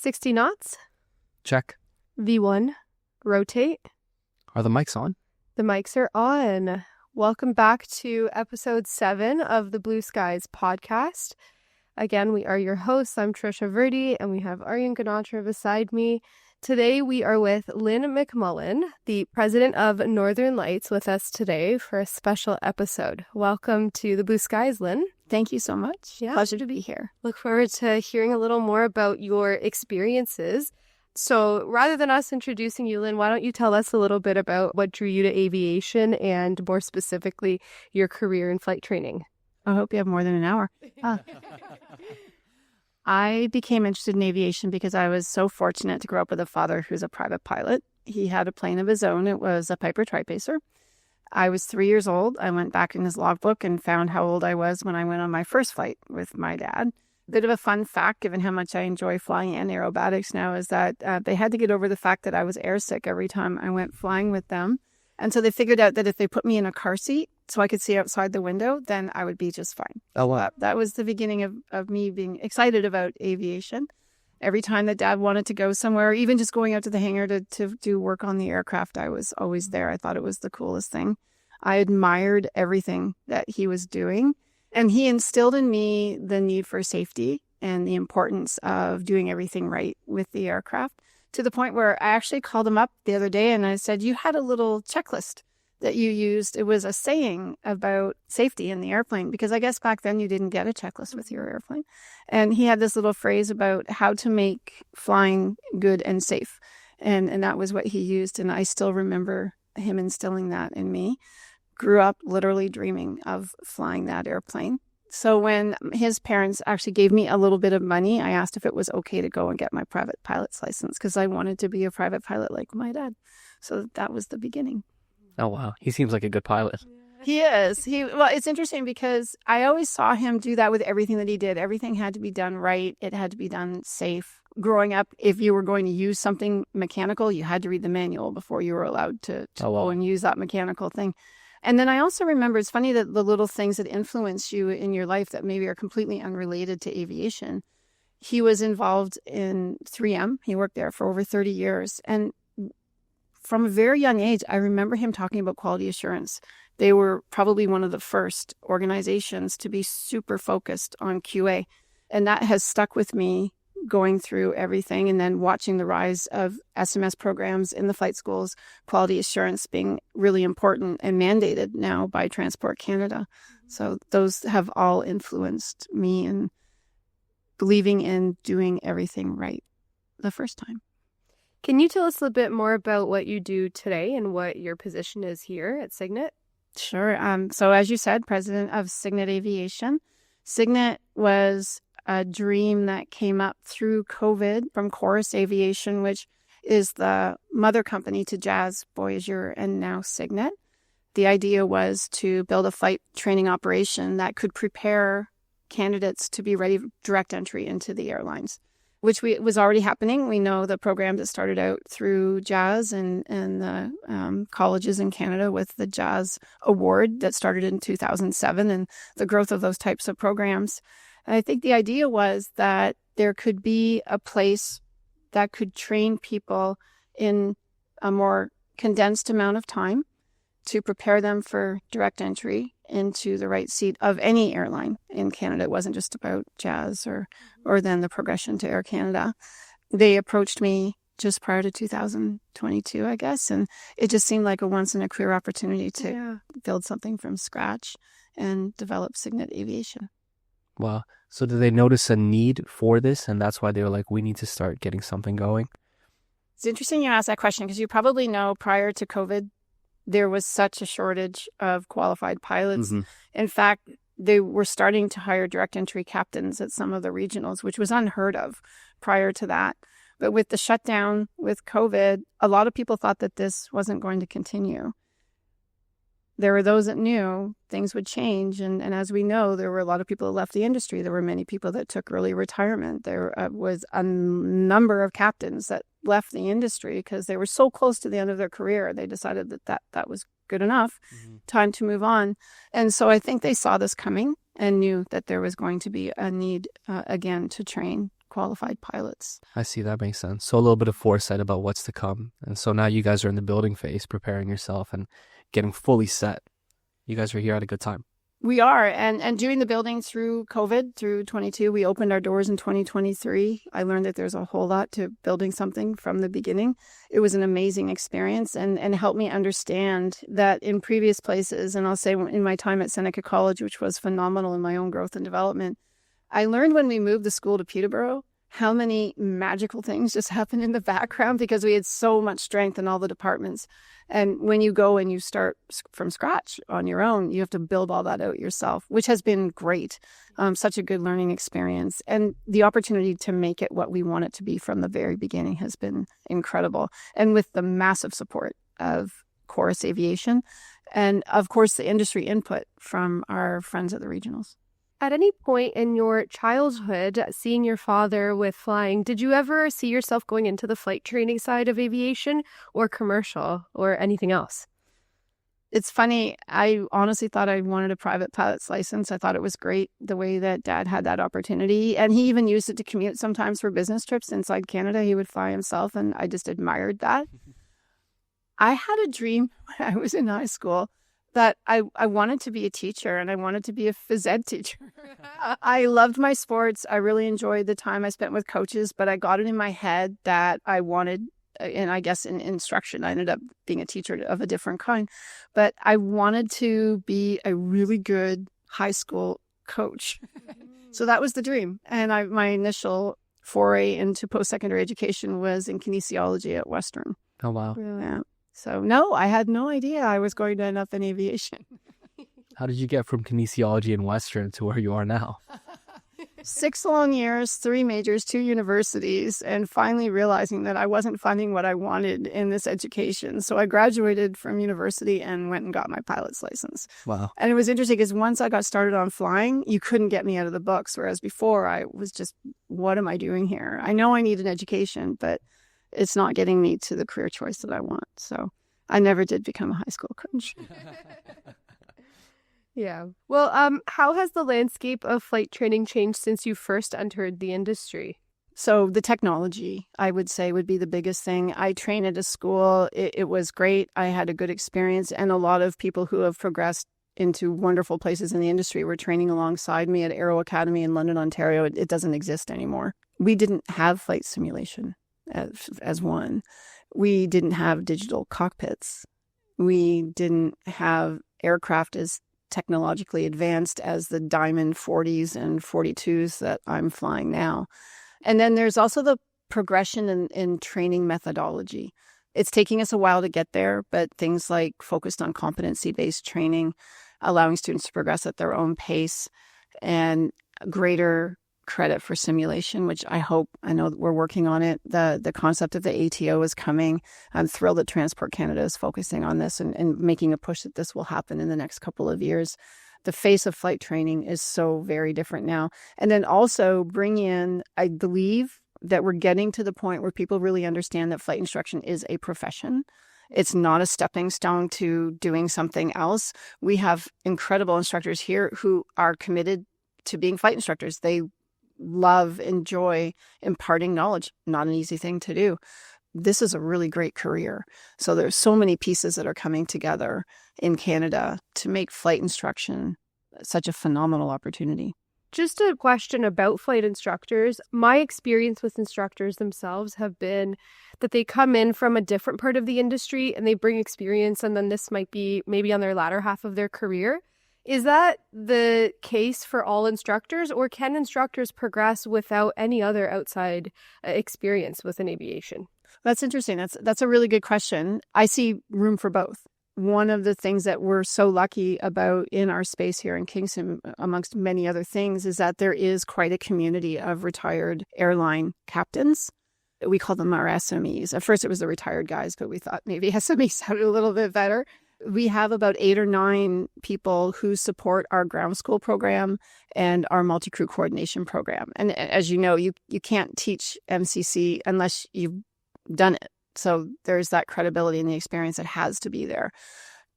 60 knots. Check. V1. Rotate. Are the mics on? The mics are on. Welcome back to episode 7 of the Blue Skies podcast. Again, we are your hosts. I'm Trisha Verdi, and we have Aryan Ganatra beside me. Today, we are with Lynne McMullen, the president of Northern Lights, with us today for a special episode. Welcome to the Blue Skies, Lynne. Thank you so much. Yeah. Pleasure to be here. Look forward to hearing a little more about your experiences. So rather than us introducing you, Lynne, why don't you tell us a little bit about what drew you to aviation and more specifically your career in flight training? I hope you have more than an hour. I became interested in aviation because I was so fortunate to grow up with a father who's a private pilot. He had a plane of his own. It was a Piper Tripacer. I was 3 years old. I went back in his logbook and found how old I was when I went on my first flight with my dad. Bit of a fun fact, given how much I enjoy flying and aerobatics now, is that they had to get over the fact that I was airsick every time I went flying with them. And so they figured out that if they put me in a car seat so I could see outside the window, then I would be just fine. Oh, wow. That was the beginning of me being excited about aviation. Every time that Dad wanted to go somewhere, even just going out to the hangar to do work on the aircraft, I was always there. I thought it was the coolest thing. I admired everything that he was doing. And he instilled in me the need for safety and the importance of doing everything right with the aircraft, to the point where I actually called him up the other day and I said, you had a little checklist that you used. It was a saying about safety in the airplane, because I guess back then you didn't get a checklist with your airplane. And he had this little phrase about how to make flying good and safe. And that was what he used. And I still remember him instilling that in me. Grew up literally dreaming of flying that airplane. So when his parents actually gave me a little bit of money, I asked if it was okay to go and get my private pilot's license, because I wanted to be a private pilot like my dad. So that was the beginning. Oh, wow. He seems like a good pilot. He is. Well, it's interesting because I always saw him do that with everything that he did. Everything had to be done right. It had to be done safe. Growing up, if you were going to use something mechanical, you had to read the manual before you were allowed to go and use that mechanical thing. And then I also remember, it's funny that the little things that influence you in your life that maybe are completely unrelated to aviation. He was involved in 3M. He worked there for over 30 years. And from a very young age, I remember him talking about quality assurance. They were probably one of the first organizations to be super focused on QA. And that has stuck with me going through everything, and then watching the rise of SMS programs in the flight schools, quality assurance being really important and mandated now by Transport Canada. So those have all influenced me in believing in doing everything right the first time. Can you tell us a bit more about what you do today and what your position is here at Cygnet? Sure. So as you said, president of Cygnet Aviation. Cygnet was a dream that came up through COVID from Chorus Aviation, which is the mother company to Jazz, Voyager, and now Cygnet. The idea was to build a flight training operation that could prepare candidates to be ready for direct entry into the airlines, which was already happening. We know the program that started out through Jazz and the colleges in Canada with the Jazz Award that started in 2007, and the growth of those types of programs. I think the idea was that there could be a place that could train people in a more condensed amount of time to prepare them for direct entry into the right seat of any airline in Canada. It wasn't just about Jazz or then the progression to Air Canada. They approached me just prior to 2022, I guess, and it just seemed like a once-in-a-career opportunity to build something from scratch and develop Cygnet Aviation. Wow. So did they notice a need for this, and that's why they were like, we need to start getting something going? It's interesting you ask that question, because you probably know prior to COVID, there was such a shortage of qualified pilots. Mm-hmm. In fact, they were starting to hire direct entry captains at some of the regionals, which was unheard of prior to that. But with the shutdown, with COVID, a lot of people thought that this wasn't going to continue. There were those that knew things would change. And as we know, there were a lot of people that left the industry. There were many people that took early retirement. There was a number of captains that left the industry because they were so close to the end of their career. They decided that was good enough, time to move on. And so I think they saw this coming and knew that there was going to be a need, again, to train qualified pilots. I see, that makes sense. So a little bit of foresight about what's to come. And so now you guys are in the building phase, preparing yourself and getting fully set. You guys are here at a good time. We are. And doing the building through COVID, through 22, we opened our doors in 2023. I learned that there's a whole lot to building something from the beginning. It was an amazing experience and helped me understand that in previous places, and I'll say in my time at Seneca College, which was phenomenal in my own growth and development, I learned when we moved the school to Peterborough how many magical things just happened in the background because we had so much strength in all the departments. And when you go and you start from scratch on your own, you have to build all that out yourself, which has been great. Such a good learning experience. And the opportunity to make it what we want it to be from the very beginning has been incredible. And with the massive support of Chorus Aviation and, of course, the industry input from our friends at the regionals. At any point in your childhood, seeing your father with flying, did you ever see yourself going into the flight training side of aviation or commercial or anything else? It's funny. I honestly thought I wanted a private pilot's license. I thought it was great the way that Dad had that opportunity. And he even used it to commute sometimes for business trips inside Canada. He would fly himself, and I just admired that. I had a dream when I was in high school that I wanted to be a teacher, and I wanted to be a phys ed teacher. I loved my sports. I really enjoyed the time I spent with coaches, but I got it in my head that I wanted, and I guess in instruction, I ended up being a teacher of a different kind, but I wanted to be a really good high school coach. So that was the dream. And my initial foray into post-secondary education was in kinesiology at Western. Oh, wow. Yeah. So no, I had no idea I was going to end up in aviation. How did you get from kinesiology and Western to where you are now? 6 long years, 3 majors, 2 universities, and finally realizing that I wasn't finding what I wanted in this education. So I graduated from university and went and got my pilot's license. Wow. And it was interesting because once I got started on flying, you couldn't get me out of the books. Whereas before I was just, what am I doing here? I know I need an education, but it's not getting me to the career choice that I want. So I never did become a high school coach. Yeah. Well, how has the landscape of flight training changed since you first entered the industry? So the technology, I would say, would be the biggest thing. I trained at a school. It was great. I had a good experience. And a lot of people who have progressed into wonderful places in the industry were training alongside me at Aero Academy in London, Ontario. It doesn't exist anymore. We didn't have flight simulation as one. We didn't have digital cockpits. We didn't have aircraft as technologically advanced as the Diamond 40s and 42s that I'm flying now. And then there's also the progression in training methodology. It's taking us a while to get there, but things like focused on competency-based training, allowing students to progress at their own pace, and greater credit for simulation, which I know that we're working on it. The concept of the ATO is coming. I'm thrilled that Transport Canada is focusing on this and making a push that this will happen in the next couple of years. The face of flight training is so very different now. And then also bring in, I believe that we're getting to the point where people really understand that flight instruction is a profession. It's not a stepping stone to doing something else. We have incredible instructors here who are committed to being flight instructors. They enjoy imparting knowledge. Not an easy thing to do. This is a really great career. So there's so many pieces that are coming together in Canada to make flight instruction such a phenomenal opportunity. Just a question about flight instructors. My experience with instructors themselves have been that they come in from a different part of the industry and they bring experience, and then this might be maybe on their latter half of their career. Is that the case for all instructors, or can instructors progress without any other outside experience within aviation? That's interesting. That's a really good question. I see room for both. One of the things that we're so lucky about in our space here in Kingston, amongst many other things, is that there is quite a community of retired airline captains. We call them our SMEs. At first it was the retired guys, but we thought maybe SME sounded a little bit better. We have about 8 or 9 people who support our ground school program and our multi-crew coordination program. And as you know, you can't teach MCC unless you've done it. So there's that credibility and the experience that has to be there.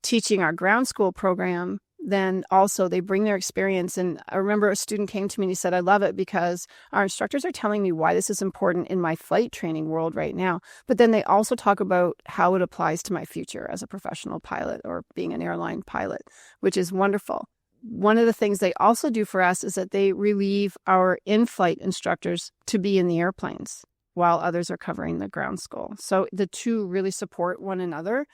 Teaching our ground school program, then also they bring their experience. And I remember a student came to me and he said, I love it because our instructors are telling me why this is important in my flight training world right now. But then they also talk about how it applies to my future as a professional pilot or being an airline pilot, which is wonderful. One of the things they also do for us is that they relieve our in-flight instructors to be in the airplanes while others are covering the ground school. So the two really support one another.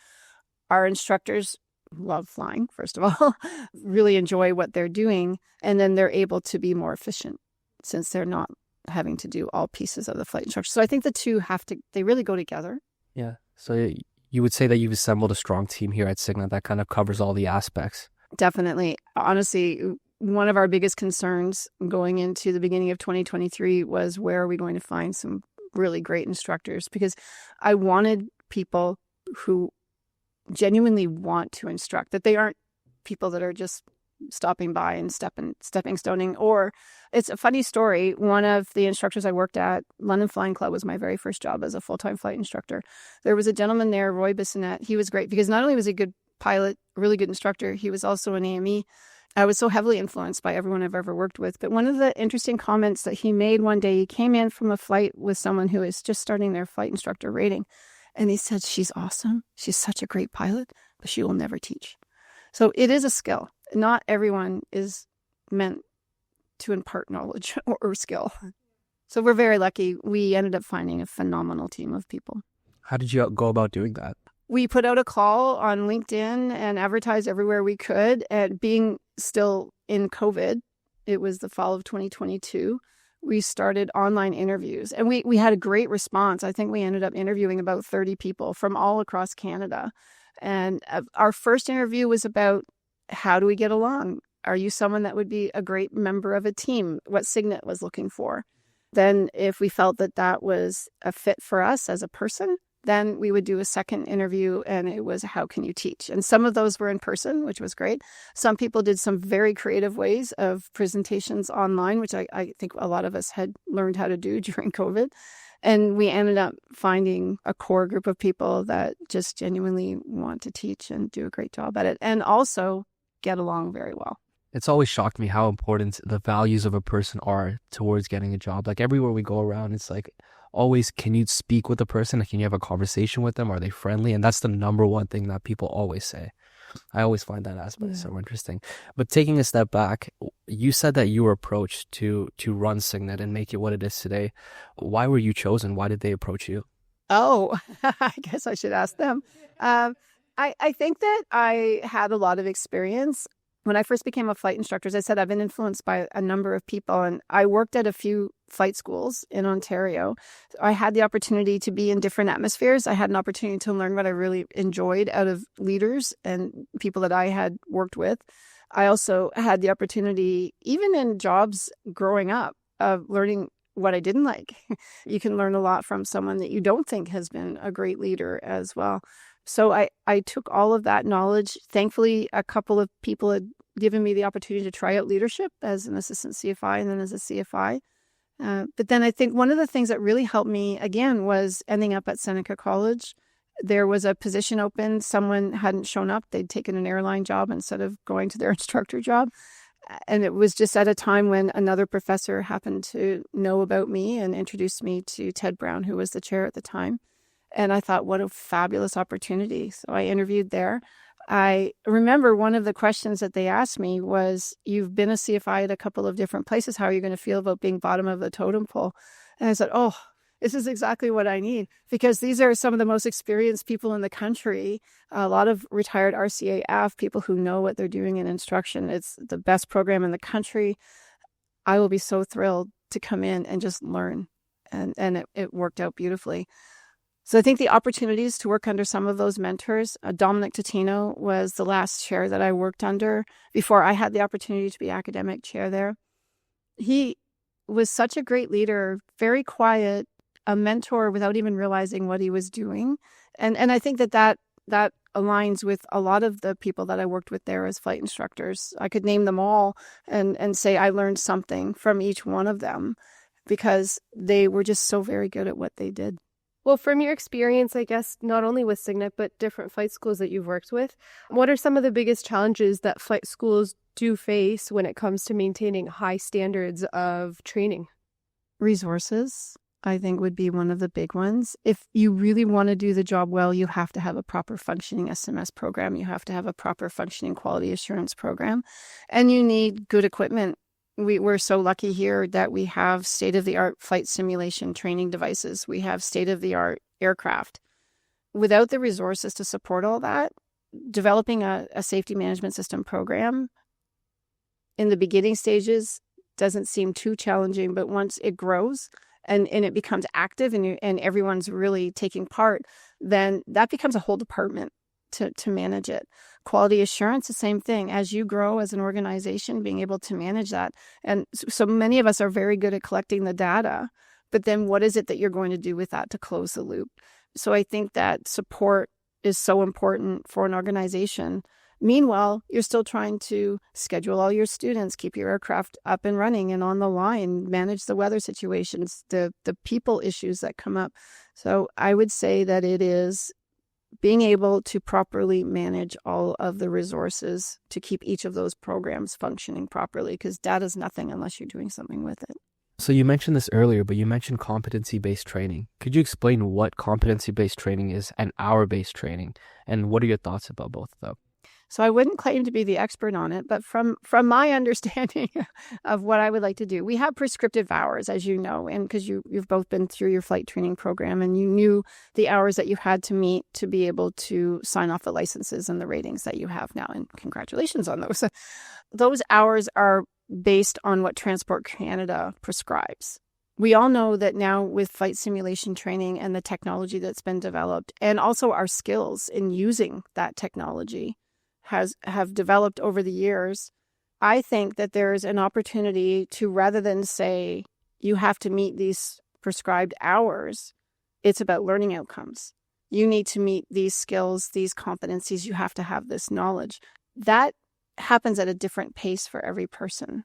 Our instructors love flying, first of all, really enjoy what they're doing, and then they're able to be more efficient since they're not having to do all pieces of the flight instructor. So I think the two they really go together. Yeah. So you would say that you've assembled a strong team here at Cygnet that kind of covers all the aspects. Definitely. Honestly, one of our biggest concerns going into the beginning of 2023 was where are we going to find some really great instructors? Because I wanted people who genuinely want to instruct, that they aren't people that are just stopping by and stepping stoning. Or it's a funny story. One of the instructors I worked at, London Flying Club, was my very first job as a full-time flight instructor. There was a gentleman there, Roy Bissonette. He was great because not only was he a good pilot, really good instructor, he was also an AME. I was so heavily influenced by everyone I've ever worked with. But one of the interesting comments that he made one day, he came in from a flight with someone who is just starting their flight instructor rating. And he said, she's awesome. She's such a great pilot, but she will never teach. So it is a skill. Not everyone is meant to impart knowledge or skill. So we're very lucky. We ended up finding a phenomenal team of people. How did you go about doing that? We put out a call on LinkedIn and advertised everywhere we could. And being still in COVID, it was the fall of 2022, we started online interviews. And we had a great response. I think we ended up interviewing about 30 people from all across Canada. And our first interview was about, how do we get along? Are you someone that would be a great member of a team? What Cygnet was looking for. Then if we felt that that was a fit for us as a person, then we would do a second interview, and it was, how can you teach? And some of those were in person, which was great. Some people did some very creative ways of presentations online, which I think a lot of us had learned how to do during COVID. And we ended up finding a core group of people that just genuinely want to teach and do a great job at it, and also get along very well. It's always shocked me how important the values of a person are towards getting a job. Like everywhere we go around, it's like, always, can you speak with the person? Can you have a conversation with them? Are they friendly? And that's the number one thing that people always say. I always find that aspect so interesting. But taking a step back, you said that you were approached to run Cygnet and make it what it is today. Why were you chosen? Why did they approach you? Oh, I guess I should ask them. I think that I had a lot of experience. When I first became a flight instructor, as I said, I've been influenced by a number of people, and I worked at a few flight schools in Ontario. I had the opportunity to be in different atmospheres. I had an opportunity to learn what I really enjoyed out of leaders and people that I had worked with. I also had the opportunity, even in jobs growing up, of learning what I didn't like. You can learn a lot from someone that you don't think has been a great leader as well. So I took all of that knowledge. Thankfully, a couple of people had given me the opportunity to try out leadership as an assistant CFI and then as a CFI. But then I think one of the things that really helped me, again, was ending up at Seneca College. There was a position open. Someone hadn't shown up. They'd taken an airline job instead of going to their instructor job. And it was just at a time when another professor happened to know about me and introduced me to Ted Brown, who was the chair at the time. And I thought, what a fabulous opportunity. So I interviewed there. I remember one of the questions that they asked me was, you've been a CFI at a couple of different places. How are you going to feel about being bottom of the totem pole? And I said, oh, this is exactly what I need, because these are some of the most experienced people in the country. A lot of retired RCA AF, people who know what they're doing in instruction. It's the best program in the country. I will be so thrilled to come in and just learn. And it worked out beautifully. So I think the opportunities to work under some of those mentors, Dominic Totino was the last chair that I worked under before I had the opportunity to be academic chair there. He was such a great leader, very quiet, a mentor without even realizing what he was doing. And I think that aligns with a lot of the people that I worked with there as flight instructors. I could name them all and say I learned something from each one of them because they were just so very good at what they did. Well, from your experience, I guess, not only with Cygnet, but different flight schools that you've worked with, what are some of the biggest challenges that flight schools do face when it comes to maintaining high standards of training? Resources, I think, would be one of the big ones. If you really want to do the job well, you have to have a proper functioning SMS program. You have to have a proper functioning quality assurance program. And you need good equipment. We're so lucky here that we have state-of-the-art flight simulation training devices. We have state-of-the-art aircraft. Without the resources to support all that, developing a safety management system program in the beginning stages doesn't seem too challenging, but once it grows and it becomes active and everyone's really taking part, then that becomes a whole department to manage it. Quality assurance, the same thing. As you grow as an organization, being able to manage that. And so many of us are very good at collecting the data, but then what is it that you're going to do with that to close the loop? So I think that support is so important for an organization. Meanwhile, you're still trying to schedule all your students, keep your aircraft up and running and on the line, manage the weather situations, the people issues that come up. So I would say that it is being able to properly manage all of the resources to keep each of those programs functioning properly, because data is nothing unless you're doing something with it. So you mentioned this earlier, but you mentioned competency-based training. Could you explain what competency-based training is and hour-based training? And what are your thoughts about both of them? So I wouldn't claim to be the expert on it, but from my understanding of what I would like to do, we have prescriptive hours, as you know, and because you've both been through your flight training program and you knew the hours that you had to meet to be able to sign off the licenses and the ratings that you have now. And congratulations on those. Those hours are based on what Transport Canada prescribes. We all know that now with flight simulation training and the technology that's been developed, and also our skills in using that technology, have developed over the years. I think that there's an opportunity to, rather than say you have to meet these prescribed hours, it's about learning outcomes. You need to meet these skills, these competencies. You have to have this knowledge. That happens at a different pace for every person.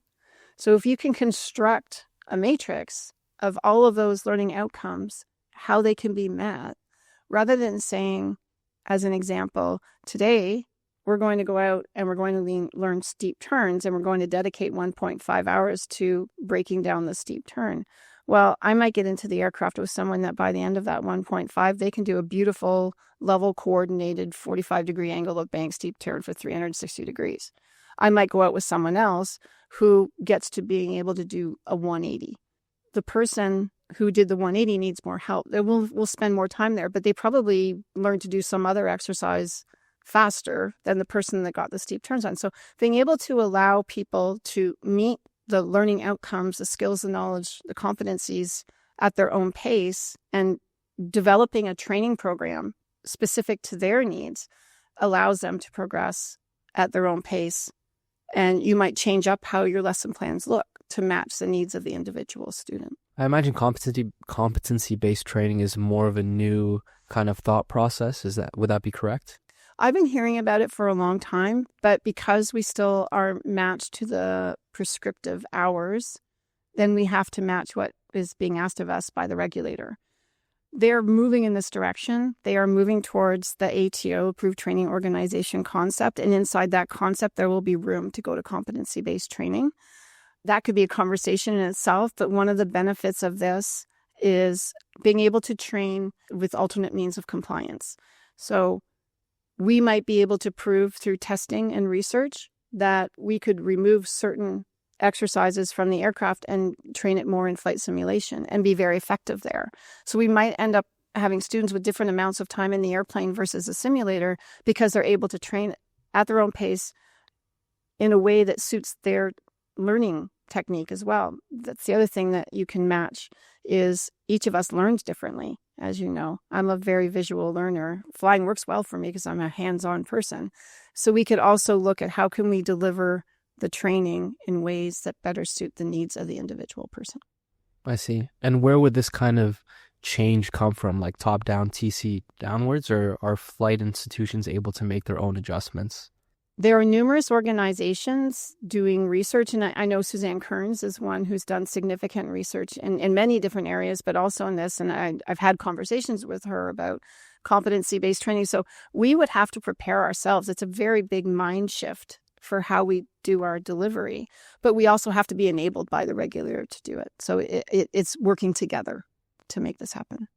So if you can construct a matrix of all of those learning outcomes, how they can be met, rather than saying, as an example, today, we're going to go out and we're going to learn steep turns and we're going to dedicate 1.5 hours to breaking down the steep turn. Well, I might get into the aircraft with someone that by the end of that 1.5, they can do a beautiful level coordinated 45-degree angle of bank steep turn for 360 degrees. I might go out with someone else who gets to being able to do a 180. The person who did the 180 needs more help. They will spend more time there, but they probably learn to do some other exercise faster than the person that got the steep turns on. So being able to allow people to meet the learning outcomes, the skills, the knowledge, the competencies at their own pace, and developing a training program specific to their needs allows them to progress at their own pace. And you might change up how your lesson plans look to match the needs of the individual student. I imagine competency-based training is more of a new kind of thought process. Would that be correct? I've been hearing about it for a long time, but because we still are matched to the prescriptive hours, then we have to match what is being asked of us by the regulator. They're moving in this direction. They are moving towards the ATO, Approved Training Organization concept, and inside that concept, there will be room to go to competency-based training. That could be a conversation in itself, but one of the benefits of this is being able to train with alternate means of compliance. So we might be able to prove through testing and research that we could remove certain exercises from the aircraft and train it more in flight simulation and be very effective there. So we might end up having students with different amounts of time in the airplane versus a simulator because they're able to train at their own pace in a way that suits their learning technique as well. That's the other thing that you can match is each of us learns differently. As you know, I'm a very visual learner. Flying works well for me because I'm a hands-on person. So we could also look at how can we deliver the training in ways that better suit the needs of the individual person. I see. And where would this kind of change come from, like top down, TC downwards, or are flight institutions able to make their own adjustments? There are numerous organizations doing research, and I know Suzanne Kearns is one who's done significant research in many different areas, but also in this. And I've had conversations with her about competency-based training. So we would have to prepare ourselves. It's a very big mind shift for how we do our delivery, but we also have to be enabled by the regulator to do it. So it's working together to make this happen.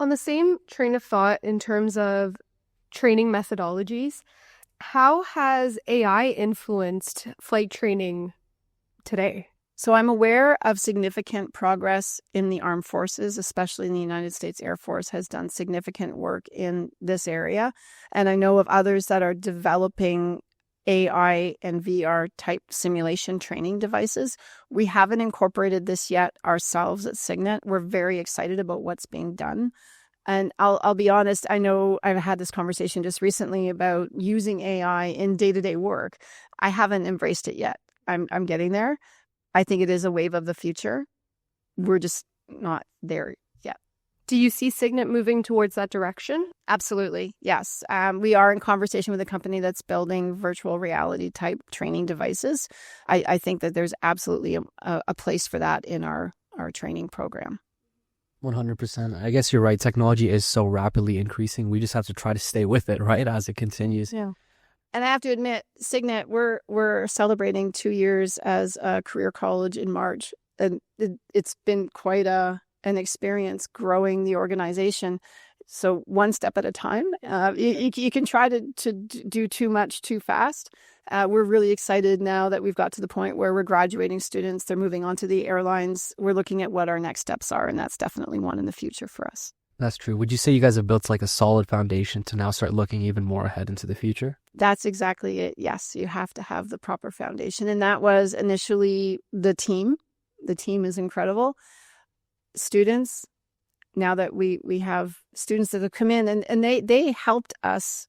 On the same train of thought, in terms of training methodologies, how has AI influenced flight training today? So I'm aware of significant progress in the armed forces, especially in the United States Air Force has done significant work in this area. And I know of others that are developing AI and VR type simulation training devices. We haven't incorporated this yet ourselves at Cygnet. We're very excited about what's being done. And I'll be honest, I know I've had this conversation just recently about using AI in day-to-day work. I haven't embraced it yet. I'm getting there. I think it is a wave of the future. We're just not there yet. Do you see Cygnet moving towards that direction? Absolutely, yes. We are in conversation with a company that's building virtual reality type training devices. I think that there's absolutely a place for that in our training program. 100%. I guess you're right. Technology is so rapidly increasing. We just have to try to stay with it, right, as it continues. Yeah. And I have to admit, Cygnet, we're celebrating 2 years as a career college in March. And it's been quite an experience growing the organization. So one step at a time. You can try to do too much too fast. We're really excited now that we've got to the point where we're graduating students. They're moving on to the airlines. We're looking at what our next steps are, and that's definitely one in the future for us. That's true. Would you say you guys have built like a solid foundation to now start looking even more ahead into the future? That's exactly it. Yes, you have to have the proper foundation. And that was initially the team. The team is incredible. Students, now that we have students that have come in and they helped us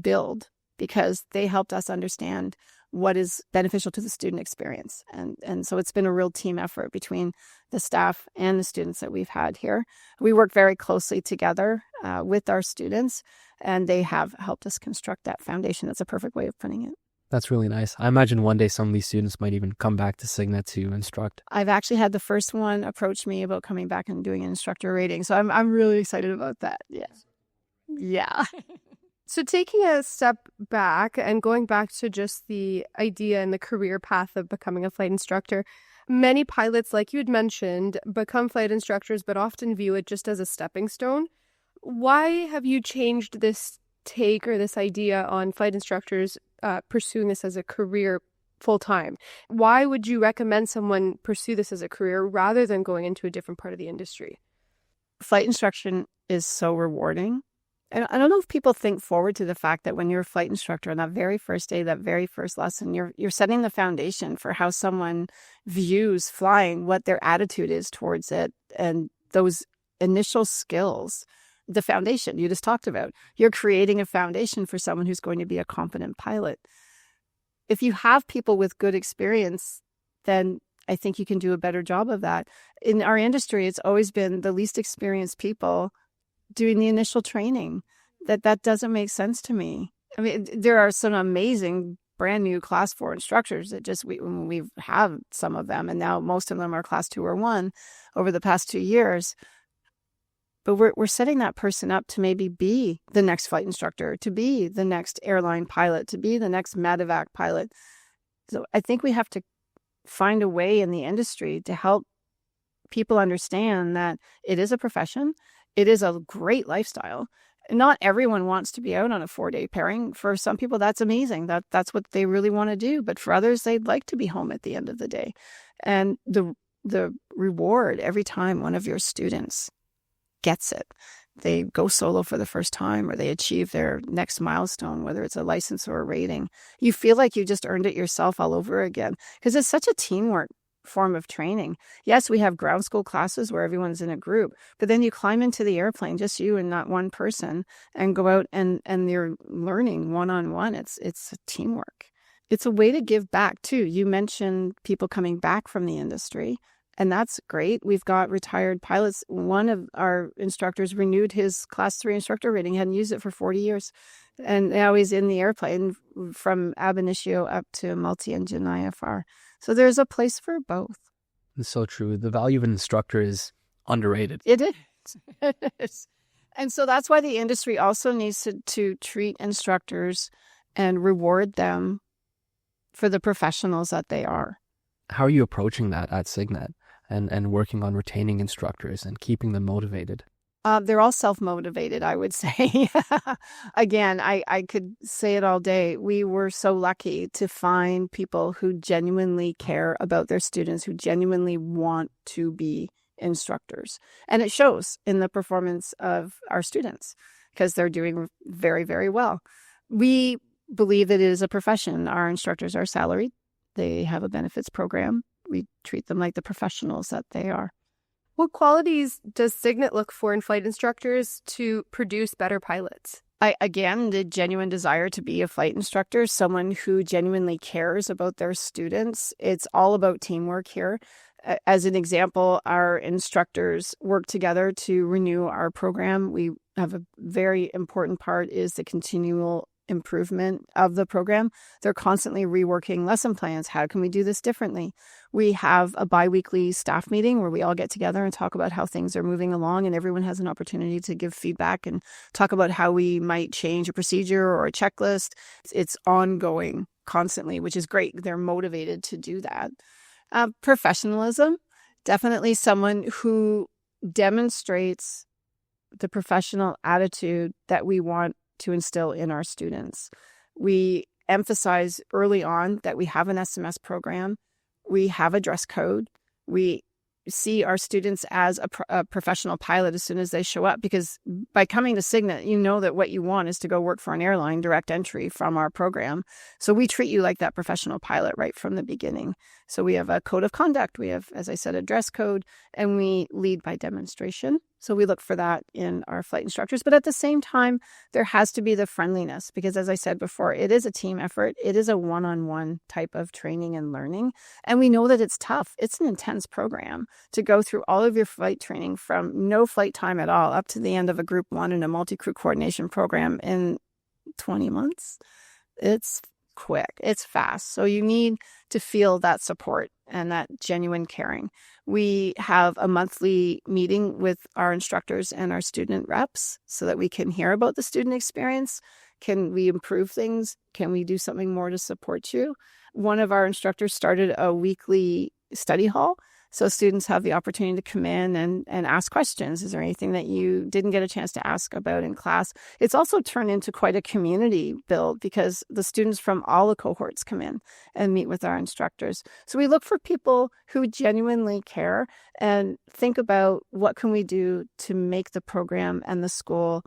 build because they helped us understand what is beneficial to the student experience. And so it's been a real team effort between the staff and the students that we've had here. We work very closely together with our students, and they have helped us construct that foundation. That's a perfect way of putting it. That's really nice. I imagine one day some of these students might even come back to Cygnet to instruct. I've actually had the first one approach me about coming back and doing an instructor rating. So I'm really excited about that. Yeah. Yeah. So taking a step back and going back to just the idea and the career path of becoming a flight instructor, many pilots, like you had mentioned, become flight instructors, but often view it just as a stepping stone. Why have you changed this take or this idea on flight instructors pursuing this as a career full-time? Why would you recommend someone pursue this as a career rather than going into a different part of the industry? Flight instruction is so rewarding. And I don't know if people think forward to the fact that when you're a flight instructor on that very first day, that very first lesson, you're setting the foundation for how someone views flying, what their attitude is towards it, and those initial skills, the foundation you just talked about. You're creating a foundation for someone who's going to be a competent pilot. If you have people with good experience, then I think you can do a better job of that. In our industry, it's always been the least experienced people doing the initial training. That doesn't make sense to me. I mean, there are some amazing brand new class 4 instructors that we've had some of them, and now most of them are class 2 or 1 over the past 2 years. But we're setting that person up to maybe be the next flight instructor, to be the next airline pilot, to be the next medevac pilot. So I think we have to find a way in the industry to help people understand that it is a profession. It is a great lifestyle. Not everyone wants to be out on a 4-day pairing. For some people, that's amazing. That's what they really want to do. But for others, they'd like to be home at the end of the day. And the reward every time one of your students gets it, they go solo for the first time or they achieve their next milestone, whether it's a license or a rating, you feel like you just earned it yourself all over again, because it's such a teamwork form of training. Yes, we have ground school classes where everyone's in a group, but then you climb into the airplane, just you and not one person, and go out and you're learning one-on-one. It's teamwork. It's a way to give back too. You mentioned people coming back from the industry, And that's great. We've got retired pilots. One of our instructors renewed his Class 3 instructor rating, hadn't used it for 40 years. And now he's in the airplane from ab initio up to multi-engine IFR. So there's a place for both. It's so true. The value of an instructor is underrated. It is. It is. And so that's why the industry also needs to treat instructors and reward them for the professionals that they are. How are you approaching that at Cygnet and working on retaining instructors and keeping them motivated? They're all self-motivated, I would say. Again, I could say it all day. We were so lucky to find people who genuinely care about their students, who genuinely want to be instructors. And it shows in the performance of our students because they're doing very, very well. We believe that it is a profession. Our instructors are salaried. They have a benefits program. We treat them like the professionals that they are. What qualities does Cygnet look for in flight instructors to produce better pilots? Again, the genuine desire to be a flight instructor, someone who genuinely cares about their students. It's all about teamwork here. As an example, our instructors work together to renew our program. We have a very important part is the continual improvement of the program. They're constantly reworking lesson plans. How can we do this differently? We have a bi-weekly staff meeting where we all get together and talk about how things are moving along, and everyone has an opportunity to give feedback and talk about how we might change a procedure or a checklist. It's ongoing constantly, which is great. They're motivated to do that. Professionalism, definitely someone who demonstrates the professional attitude that we want to instill in our students. We emphasize early on that we have an SMS program. We have a dress code. We see our students as a professional pilot as soon as they show up, because by coming to Cygnet, you know that what you want is to go work for an airline, direct entry from our program. So we treat you like that professional pilot right from the beginning. So we have a code of conduct. We have, as I said, a dress code, and we lead by demonstration. So we look for that in our flight instructors. But at the same time, there has to be the friendliness, because as I said before, it is a team effort. It is a one-on-one type of training and learning. And we know that it's tough. It's an intense program to go through all of your flight training from no flight time at all up to the end of a Group 1 and a multi-crew coordination program in 20 months. It's quick. It's fast. So you need to feel that support and that genuine caring. We have a monthly meeting with our instructors and our student reps so that we can hear about the student experience. Can we improve things? Can we do something more to support you? One of our instructors started a weekly study hall. So students have the opportunity to come in and ask questions. Is there anything that you didn't get a chance to ask about in class? It's also turned into quite a community build, because the students from all the cohorts come in and meet with our instructors. So we look for people who genuinely care and think about what can we do to make the program and the school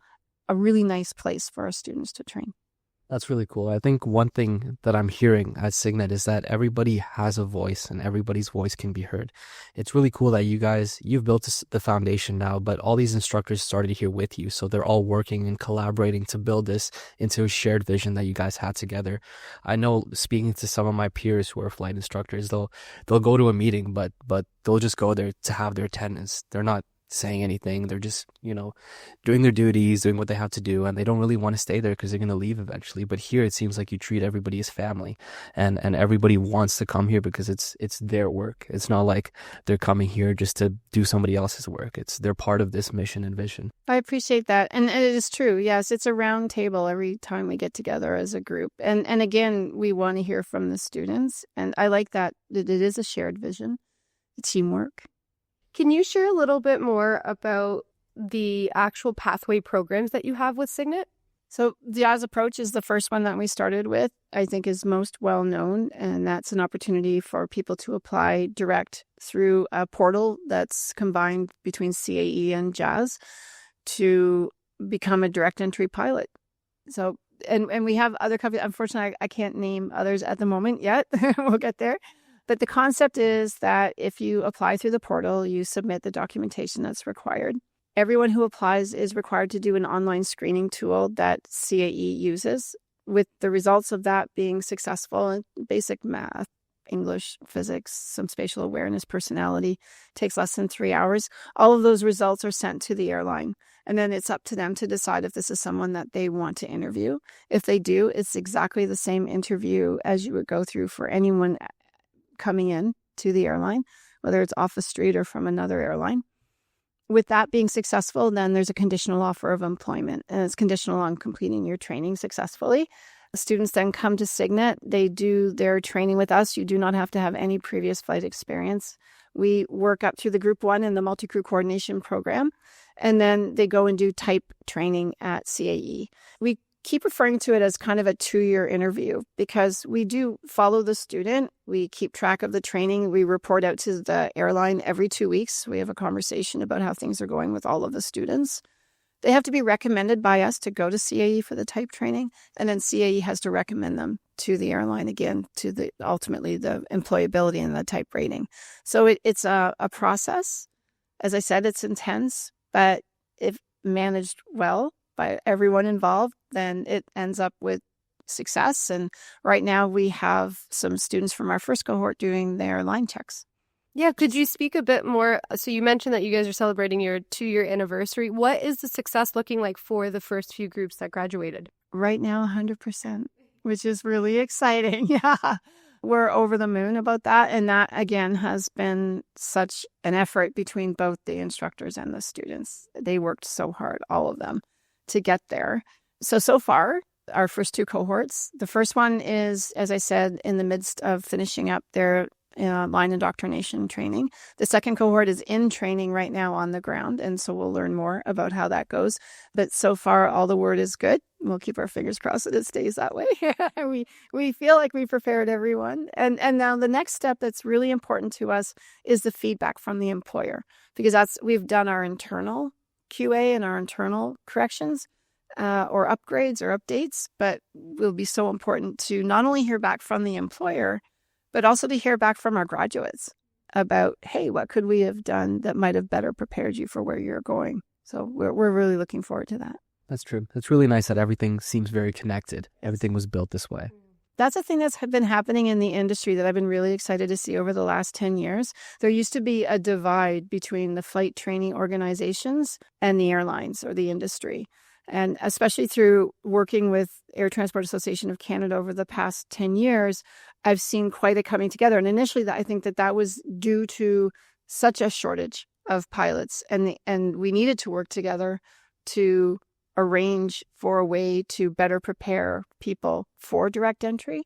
a really nice place for our students to train. That's really cool. I think one thing that I'm hearing at Cygnet is that everybody has a voice and everybody's voice can be heard. It's really cool that you've built the foundation now, but all these instructors started here with you. So they're all working and collaborating to build this into a shared vision that you guys had together. I know, speaking to some of my peers who are flight instructors, they'll go to a meeting, but they'll just go there to have their attendance. They're not saying anything. They're just, doing their duties, doing what they have to do, and they don't really want to stay there because they're going to leave eventually. But here it seems like you treat everybody as family, and everybody wants to come here because it's their work. It's not like they're coming here just to do somebody else's work. They're part of this mission and vision. I appreciate that. And it is true. Yes, it's a round table every time we get together as a group. And again, we want to hear from the students. And I like that it is a shared vision, teamwork. Can you share a little bit more about the actual pathway programs that you have with Cygnet? So the Jazz Approach is the first one that we started with, I think is most well known. And that's an opportunity for people to apply direct through a portal that's combined between CAE and Jazz to become a direct entry pilot. So, and we have other companies. Unfortunately, I can't name others at the moment yet. We'll get there. But the concept is that if you apply through the portal, you submit the documentation that's required. Everyone who applies is required to do an online screening tool that CAE uses, with the results of that being successful in basic math English, physics, some spatial awareness, personality. Takes less than 3 hours. All of those results are sent to the airline. And then it's up to them to decide if this is someone that they want to interview. If they do, it's exactly the same interview as you would go through for anyone coming in to the airline, whether it's off the street or from another airline. With that being successful, then there's a conditional offer of employment, and it's conditional on completing your training successfully. Students then come to Cygnet. They do their training with us. You do not have to have any previous flight experience. We work up through the Group 1 in the multi-crew coordination program, and then they go and do type training at CAE. We keep referring to it as kind of a 2-year interview because we do follow the student. We keep track of the training. We report out to the airline every 2 weeks. We have a conversation about how things are going with all of the students. They have to be recommended by us to go to CAE for the type training, and then CAE has to recommend them to the airline again to ultimately the employability and the type rating. So it's a process. As I said, it's intense, but if managed well by everyone involved, then it ends up with success. And right now we have some students from our first cohort doing their line checks. Yeah, could you speak a bit more? So you mentioned that you guys are celebrating your 2-year anniversary. What is the success looking like for the first few groups that graduated? Right now, 100%, which is really exciting. Yeah, we're over the moon about that. And that, again, has been such an effort between both the instructors and the students. They worked so hard, all of them, to get there. So far, our first 2 cohorts, the first one is, as I said, in the midst of finishing up their line indoctrination training. The second cohort is in training right now on the ground, and so we'll learn more about how that goes. But so far, all the word is good. We'll keep our fingers crossed that it stays that way. we feel like we prepared everyone. And now the next step that's really important to us is the feedback from the employer, because we've done our internal QA and our internal corrections or upgrades or updates, but it will be so important to not only hear back from the employer, but also to hear back from our graduates about, hey, what could we have done that might have better prepared you for where you're going? So we're really looking forward to that. That's true. It's really nice that everything seems very connected. Everything was built this way. That's a thing that's been happening in the industry that I've been really excited to see over the last 10 years. There used to be a divide between the flight training organizations and the airlines or the industry. And especially through working with Air Transport Association of Canada over the past 10 years, I've seen quite a coming together. And initially, I think that was due to such a shortage of pilots. And we needed to work together to arrange for a way to better prepare people for direct entry.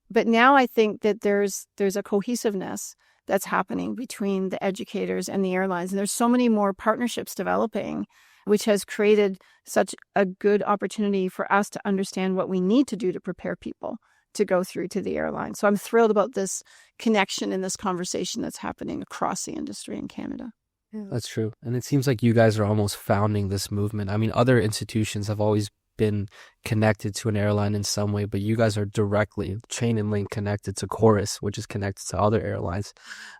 But now I think that there's a cohesiveness that's happening between the educators and the airlines. And there's so many more partnerships developing, which has created such a good opportunity for us to understand what we need to do to prepare people to go through to the airline. So I'm thrilled about this connection and this conversation that's happening across the industry in Canada. That's true. And it seems like you guys are almost founding this movement. I mean, other institutions have always been connected to an airline in some way, but you guys are directly chain and link connected to Chorus, which is connected to other airlines.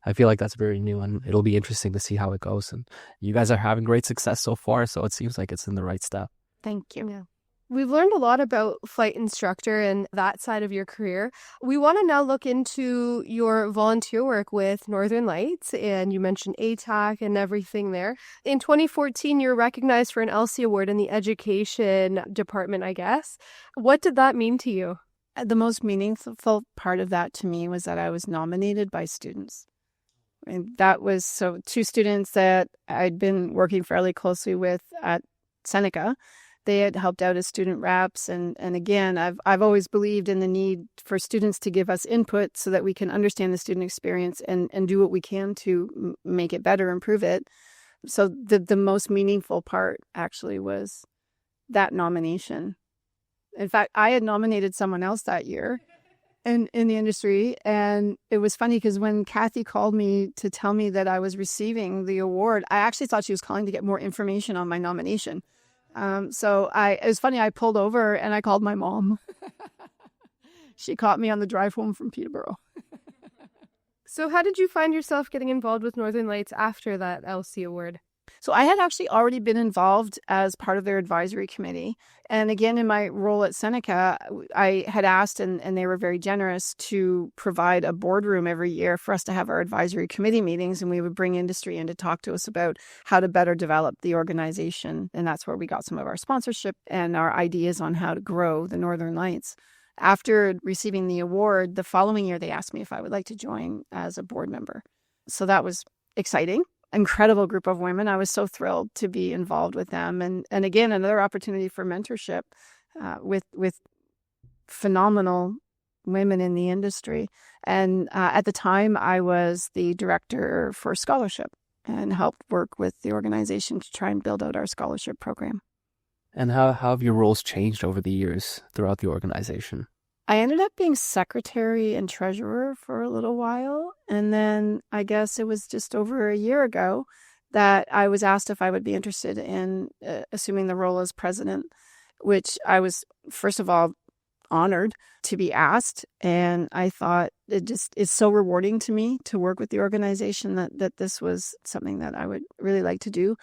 I feel like that's very new, and it'll be interesting to see how it goes. And you guys are having great success so far, so it seems like it's in the right step. Thank you. Yeah. We've learned a lot about flight instructor and that side of your career. We want to now look into your volunteer work with Northern Lights, and you mentioned ATAC and everything there. In 2014, you were recognized for an Elsie Award in the education department, I guess. What did that mean to you? The most meaningful part of that to me was that I was nominated by students. And that was 2 students that I'd been working fairly closely with at Seneca. They had helped out as student reps. And again, I've always believed in the need for students to give us input so that we can understand the student experience and do what we can to make it better, improve it. So the most meaningful part actually was that nomination. In fact, I had nominated someone else that year in the industry. And it was funny because when Kathy called me to tell me that I was receiving the award, I actually thought she was calling to get more information on my nomination. So it was funny, I pulled over and I called my mom. She caught me on the drive home from Peterborough. So how did you find yourself getting involved with Northern Lights after that Elsie Award? So I had actually already been involved as part of their advisory committee. And again, in my role at Seneca, I had asked, and they were very generous, to provide a boardroom every year for us to have our advisory committee meetings. And we would bring industry in to talk to us about how to better develop the organization. And that's where we got some of our sponsorship and our ideas on how to grow the Northern Lights. After receiving the award, the following year, they asked me if I would like to join as a board member. So that was exciting. Incredible group of women. I was so thrilled to be involved with them. And again, another opportunity for mentorship with phenomenal women in the industry. And at the time, I was the director for scholarship and helped work with the organization to try and build out our scholarship program. And how have your roles changed over the years throughout the organization? I ended up being secretary and treasurer for a little while. And then I guess it was just over a year ago that I was asked if I would be interested in assuming the role as president, which I was, first of all, honored to be asked. And I thought it's so rewarding to me to work with the organization that this was something that I would really like to do.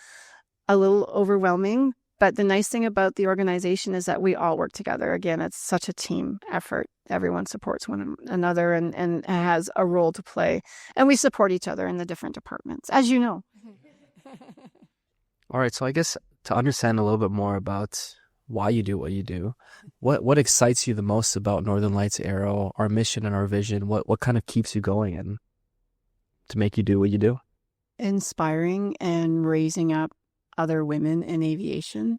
A little overwhelming. But the nice thing about the organization is that we all work together. Again, it's such a team effort. Everyone supports one another and has a role to play. And we support each other in the different departments, as you know. All right. So I guess to understand a little bit more about why you do what you do, what excites you the most about Northern Lights Aero, our mission and our vision? What kind of keeps you going and to make you do what you do? Inspiring and raising up other women in aviation.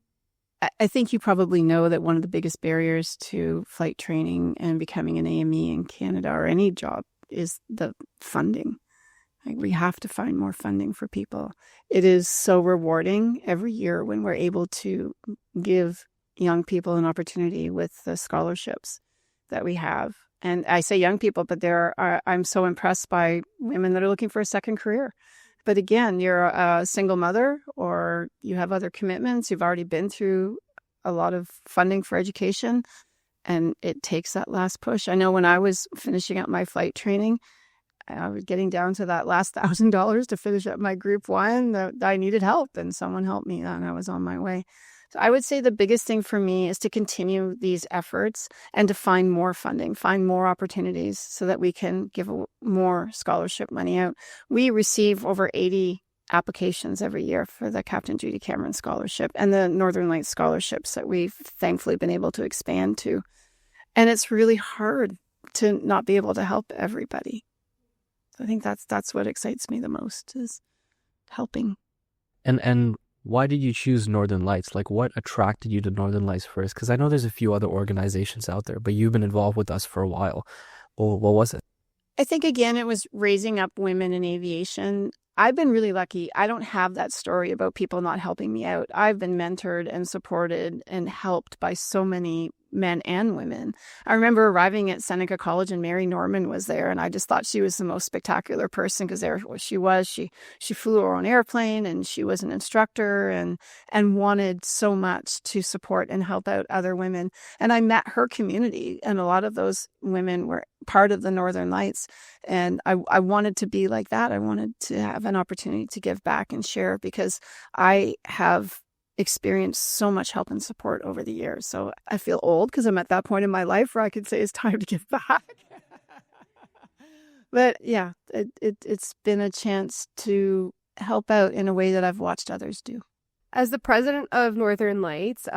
I think you probably know that one of the biggest barriers to flight training and becoming an AME in Canada or any job is the funding. Like, we have to find more funding for people. It is so rewarding every year when we're able to give young people an opportunity with the scholarships that we have. And I say young people, but I'm so impressed by women that are looking for a second career. But again, you're a single mother or you have other commitments. You've already been through a lot of funding for education, and it takes that last push. I know when I was finishing up my flight training, I was getting down to that last $1,000 to finish up my Group 1. That I needed help, and someone helped me, and I was on my way. So I would say the biggest thing for me is to continue these efforts and to find more funding, find more opportunities so that we can give more scholarship money out. We receive over 80 applications every year for the Captain Judy Cameron Scholarship and the Northern Lights scholarships that we've thankfully been able to expand to. And it's really hard to not be able to help everybody. I think that's what excites me the most, is helping. And why did you choose Northern Lights? Like, what attracted you to Northern Lights first? Because I know there's a few other organizations out there, but you've been involved with us for a while. Well, what was it? I think, again, it was raising up women in aviation. I've been really lucky. I don't have that story about people not helping me out. I've been mentored and supported and helped by so many men and women. I remember arriving at Seneca College and Mary Norman was there, and I just thought she was the most spectacular person because there she was. She flew her own airplane, and she was an instructor and wanted so much to support and help out other women. And I met her community, and a lot of those women were part of the Northern Lights. And I wanted to be like that. I wanted to have an opportunity to give back and share, because I have experienced so much help and support over the years. So I feel old because I'm at that point in my life where I could say it's time to give back. But yeah, it's been a chance to help out in a way that I've watched others do. As the president of Northern Lights,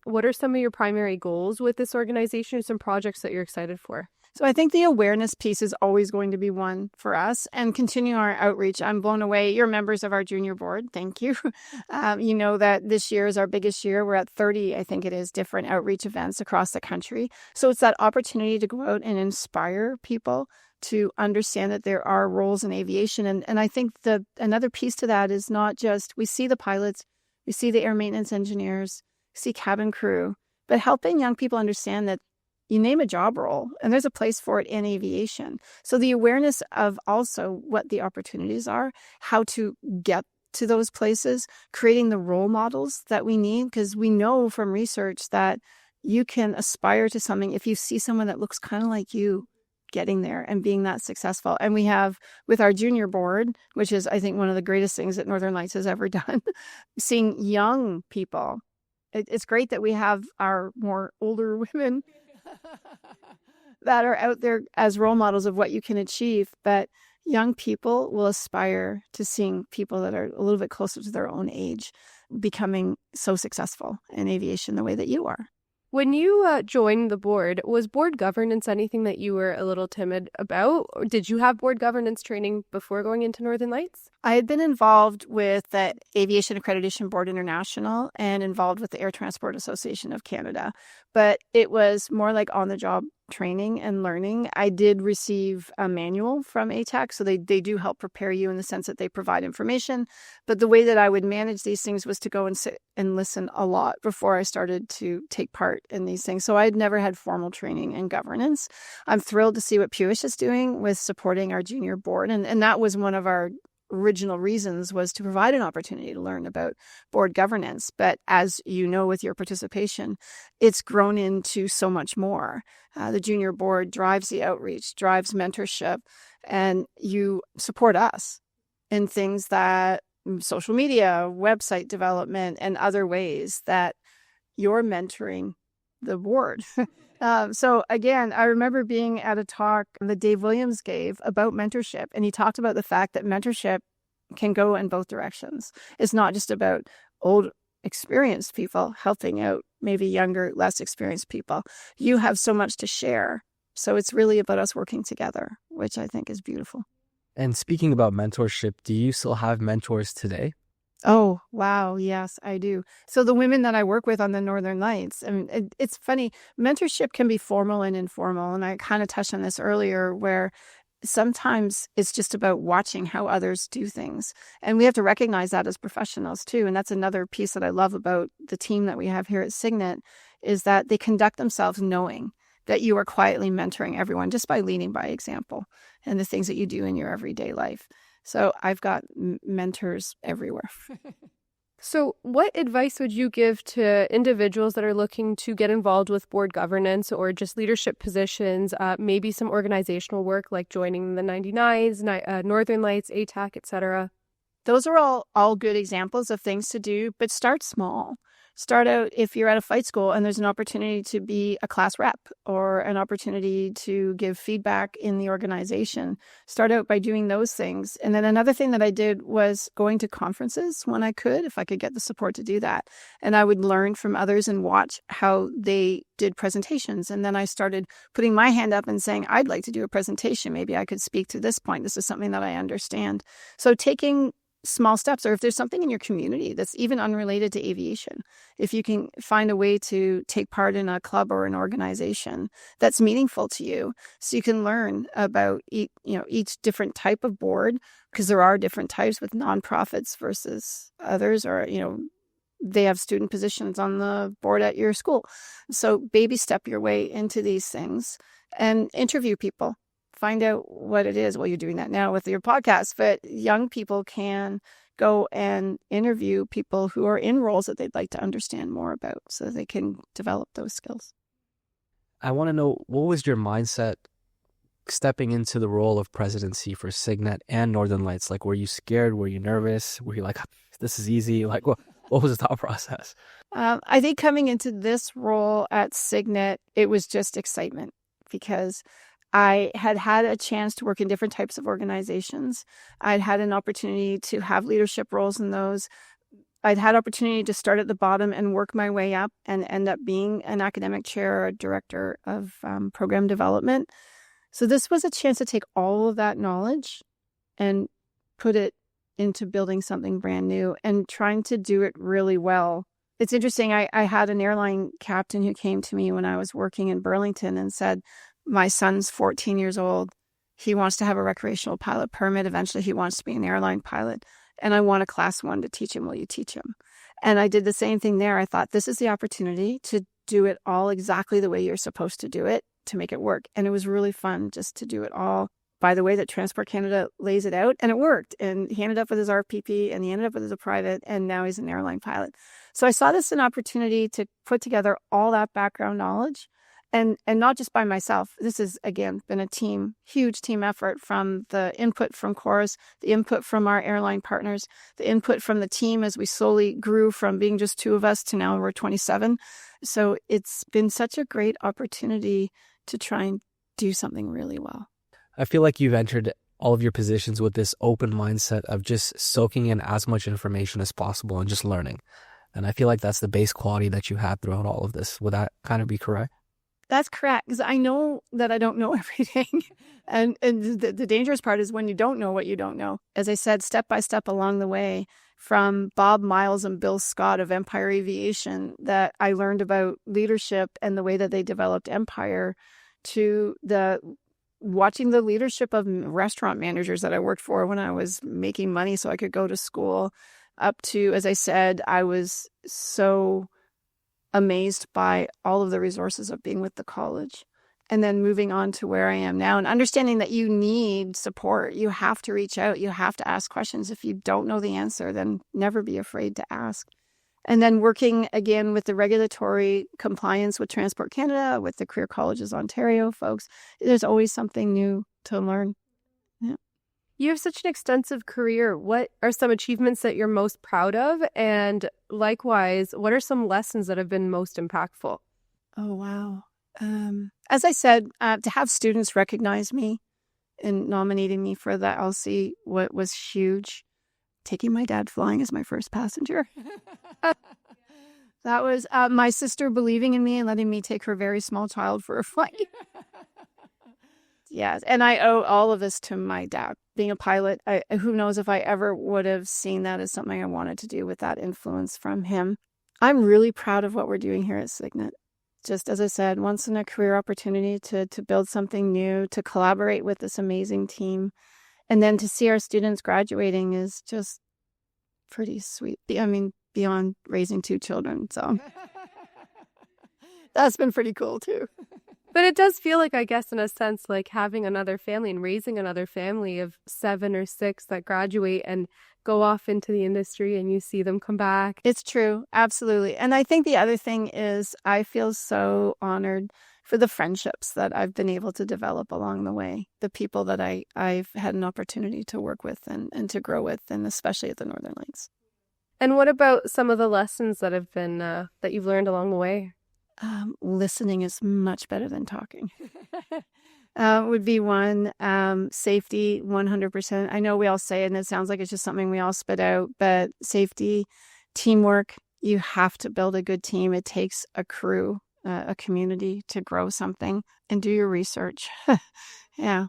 what are some of your primary goals with this organization, or some projects that you're excited for? So I think the awareness piece is always going to be one for us, and continue our outreach. I'm blown away. You're members of our junior board. Thank you. You know that this year is our biggest year. We're at 30, I think it is, different outreach events across the country. So it's that opportunity to go out and inspire people to understand that there are roles in aviation. And I think another piece to that is not just, we see the pilots, we see the air maintenance engineers, see cabin crew, but helping young people understand that you name a job role and there's a place for it in aviation. So the awareness of also what the opportunities are, how to get to those places, creating the role models that we need, because we know from research that you can aspire to something if you see someone that looks kind of like you getting there and being that successful. And we have with our junior board, which is, I think, one of the greatest things that Northern Lights has ever done, seeing young people. It's great that we have our more older women that are out there as role models of what you can achieve. But young people will aspire to seeing people that are a little bit closer to their own age becoming so successful in aviation the way that you are. When you joined the board, was board governance anything that you were a little timid about? Or did you have board governance training before going into Northern Lights? I had been involved with the Aviation Accreditation Board International and involved with the Air Transport Association of Canada. But it was more like on-the-job training and learning. I did receive a manual from ATAC, so they do help prepare you in the sense that they provide information. But the way that I would manage these things was to go and sit and listen a lot before I started to take part in these things. So I had never had formal training in governance. I'm thrilled to see what Puish is doing with supporting our junior board. And that was one of our original reasons, was to provide an opportunity to learn about board governance. But as you know, with your participation, it's grown into so much more. The junior board drives the outreach, drives mentorship, and you support us in things that social media, website development, and other ways that you're mentoring the board. So again, I remember being at a talk that Dave Williams gave about mentorship, and he talked about the fact that mentorship can go in both directions. It's not just about old, experienced people helping out maybe younger, less experienced people. You have so much to share. So it's really about us working together, which I think is beautiful. And speaking about mentorship, do you still have mentors today? Oh, wow. Yes, I do. So the women that I work with on the Northern Lights, I mean, it's funny. Mentorship can be formal and informal. And I kind of touched on this earlier, where sometimes it's just about watching how others do things. And we have to recognize that as professionals too. And that's another piece that I love about the team that we have here at Cygnet, is that they conduct themselves knowing that you are quietly mentoring everyone just by leading by example and the things that you do in your everyday life. So I've got mentors everywhere. So what advice would you give to individuals that are looking to get involved with board governance or just leadership positions, maybe some organizational work like joining the 99s, Northern Lights, ATAC, etc.? Those are all good examples of things to do, but start small. Start out if you're at a flight school and there's an opportunity to be a class rep or an opportunity to give feedback in the organization. Start out by doing those things. And then another thing that I did was going to conferences when I could, if I could get the support to do that. And I would learn from others and watch how they did presentations. And then I started putting my hand up and saying, I'd like to do a presentation. Maybe I could speak to this point. This is something that I understand. So taking small steps, or if there's something in your community that's even unrelated to aviation, if you can find a way to take part in a club or an organization that's meaningful to you, so you can learn about each different type of board, because there are different types with nonprofits versus others, or they have student positions on the board at your school. So baby step your way into these things and interview people. Find out what it is. Well, you're doing that now with your podcast, but young people can go and interview people who are in roles that they'd like to understand more about so they can develop those skills. I want to know, what was your mindset stepping into the role of presidency for Cygnet and Northern Lights? Like, were you scared? Were you nervous? Were you like, this is easy? Like, what was the thought process? I think coming into this role at Cygnet, it was just excitement, because I had had a chance to work in different types of organizations. I'd had an opportunity to have leadership roles in those. I'd had opportunity to start at the bottom and work my way up and end up being an academic chair or a director of program development. So this was a chance to take all of that knowledge and put it into building something brand new and trying to do it really well. It's interesting. I had an airline captain who came to me when I was working in Burlington and said, my son's 14 years old. He wants to have a recreational pilot permit. Eventually, he wants to be an airline pilot. And I want a class 1 to teach him. Will you teach him? And I did the same thing there. I thought, this is the opportunity to do it all exactly the way you're supposed to do it, to make it work. And it was really fun just to do it all by the way that Transport Canada lays it out. And it worked. And he ended up with his RPP, and he ended up with his private, and now he's an airline pilot. So I saw this as an opportunity to put together all that background knowledge And not just by myself. This has, again, been a huge team effort, from the input from Chorus, the input from our airline partners, the input from the team as we slowly grew from being just 2 of us to now we're 27. So it's been such a great opportunity to try and do something really well. I feel like you've entered all of your positions with this open mindset of just soaking in as much information as possible and just learning. And I feel like that's the base quality that you had throughout all of this. Would that kind of be correct? That's correct, because I know that I don't know everything. And the dangerous part is when you don't know what you don't know. As I said, step by step along the way, from Bob Miles and Bill Scott of Empire Aviation, that I learned about leadership and the way that they developed Empire, to watching the leadership of restaurant managers that I worked for when I was making money so I could go to school, up to, as I said, I was so amazed by all of the resources of being with the college, and then moving on to where I am now and understanding that you need support. You have to reach out. You have to ask questions. If you don't know the answer, then never be afraid to ask. And then working again with the regulatory compliance with Transport Canada, with the Career Colleges Ontario folks, there's always something new to learn. Yeah. You have such an extensive career. What are some achievements that you're most proud of? And likewise, what are some lessons that have been most impactful? Oh, wow. As I said, to have students recognize me and nominating me for the LC was huge. Taking my dad flying as my first passenger. That was my sister believing in me and letting me take her very small child for a flight. Yes, and I owe all of this to my dad. Being a pilot, who knows if I ever would have seen that as something I wanted to do with that influence from him. I'm really proud of what we're doing here at Cygnet. Just as I said, once in a career opportunity to build something new, to collaborate with this amazing team, and then to see our students graduating is just pretty sweet. I mean, beyond raising 2 children, so that's been pretty cool too. But it does feel like, I guess, in a sense, like having another family and raising another family of 7 or 6 that graduate and go off into the industry, and you see them come back. It's true. Absolutely. And I think the other thing is I feel so honored for the friendships that I've been able to develop along the way, the people that I've had an opportunity to work with and to grow with, and especially at the Northern Lights. And what about some of the lessons that have been that you've learned along the way? Listening is much better than talking. Would be one. Safety, 100%. I know we all say it and it sounds like it's just something we all spit out, but safety, teamwork, you have to build a good team. It takes a crew, a community to grow something, and do your research. Yeah.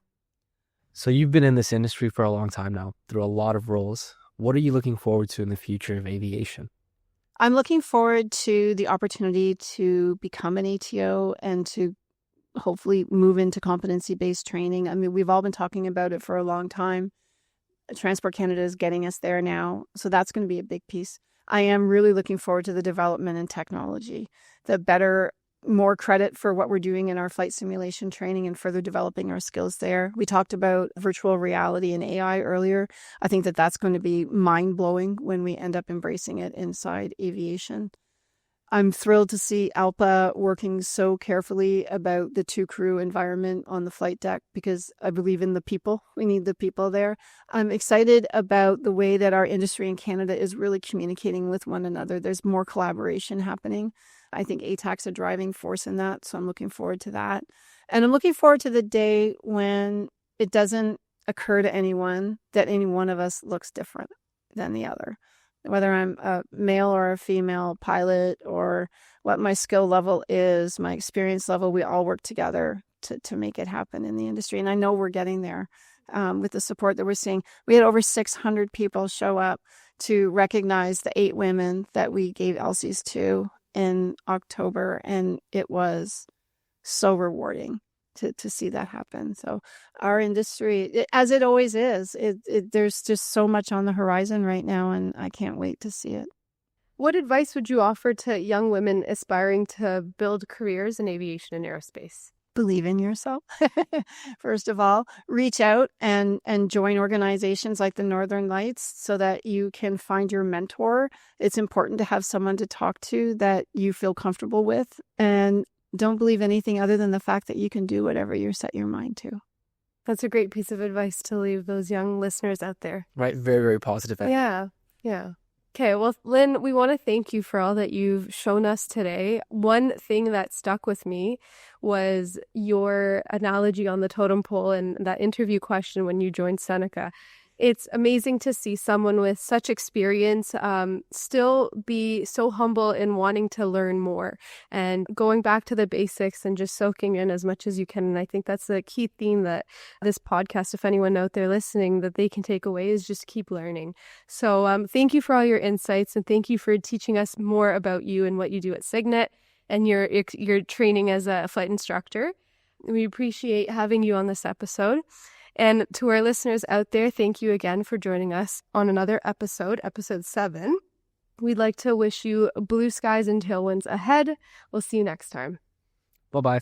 So you've been in this industry for a long time now, through a lot of roles. What are you looking forward to in the future of aviation? I'm looking forward to the opportunity to become an ATO and to hopefully move into competency-based training. I mean, we've all been talking about it for a long time. Transport Canada is getting us there now, so that's going to be a big piece. I am really looking forward to the development in technology, more credit for what we're doing in our flight simulation training and further developing our skills there. We talked about virtual reality and AI earlier. I think that that's going to be mind-blowing when we end up embracing it inside aviation. I'm thrilled to see ALPA working so carefully about the 2-crew environment on the flight deck, because I believe in the people. We need the people there. I'm excited about the way that our industry in Canada is really communicating with one another. There's more collaboration happening. I think ATAC's a driving force in that, so I'm looking forward to that. And I'm looking forward to the day when it doesn't occur to anyone that any one of us looks different than the other. Whether I'm a male or a female pilot, or what my skill level is, my experience level, we all work together to make it happen in the industry. And I know we're getting there with the support that we're seeing. We had over 600 people show up to recognize the 8 women that we gave LCs to in October, and it was so rewarding to see that happen. So our industry, as it always is, there's just so much on the horizon right now, and I can't wait to see it. What advice would you offer to young women aspiring to build careers in aviation and aerospace? Believe in yourself. First of all, reach out and join organizations like the Northern Lights so that you can find your mentor. It's important to have someone to talk to that you feel comfortable with. And don't believe anything other than the fact that you can do whatever you set your mind to. That's a great piece of advice to leave those young listeners out there. Right. Very, very positive. Yeah. Okay, well, Lynne, we want to thank you for all that you've shown us today. One thing that stuck with me was your analogy on the totem pole and that interview question when you joined Seneca. It's amazing to see someone with such experience still be so humble in wanting to learn more and going back to the basics and just soaking in as much as you can. And I think that's the key theme that this podcast, if anyone out there listening, that they can take away is just keep learning. So thank you for all your insights, and thank you for teaching us more about you and what you do at Cygnet and your training as a flight instructor. We appreciate having you on this episode. And to our listeners out there, thank you again for joining us on another episode 7. We'd like to wish you blue skies and tailwinds ahead. We'll see you next time. Bye-bye.